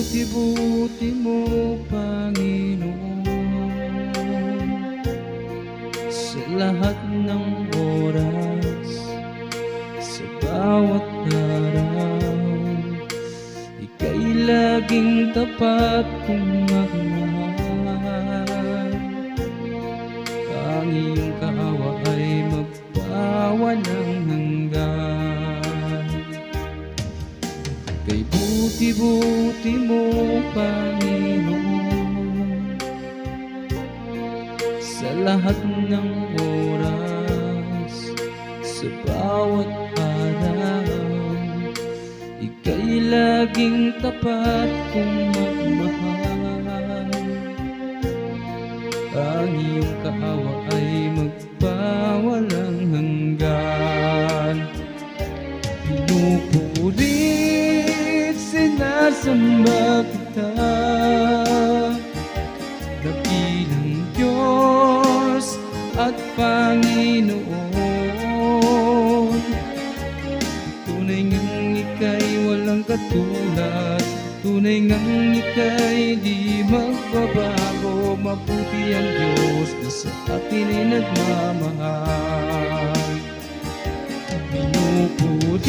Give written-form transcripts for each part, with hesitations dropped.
buti-buti mo, Panginoon, sa lahat ng oras, sa bawat araw. Ika'y laging tapat kong magmahal. Ang iyong kaawa ay magpawalang hanggan. Kay buti-buti mo, Panginoon, sa lahat ng oras, sa bawat araw. Ika'y laging tapat kong magmahal. Ang iyong kaawa ay magpawalang hanggan. Pinupulit, sinasamba kita, dakilang Diyos at Panginoon. Tunay ngang ika'y walang katulad, tunay ngang ika'y di magbabago. Mabuti ang Diyos na sa atin ay nagmamahal. Pinupulit,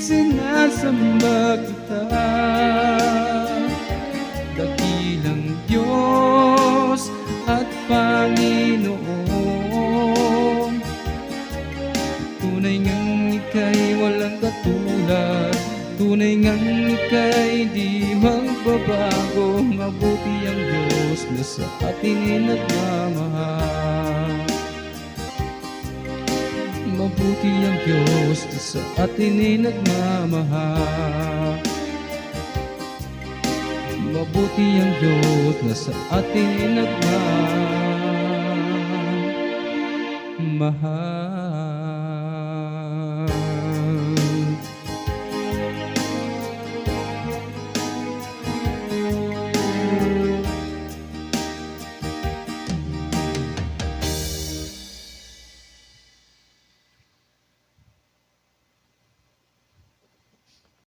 sinasamba kita, dakilang Diyos at Panginoon. Tunay ngang ika'y walang katulad, tunay ngang ika'y di magbabago. Mabuti ang Diyos na sa atin ay nagmamahal. Mabuti ang Diyos na sa atin ay nagmamahal. Mabuti ang Diyos na sa atin ay nagmamahal.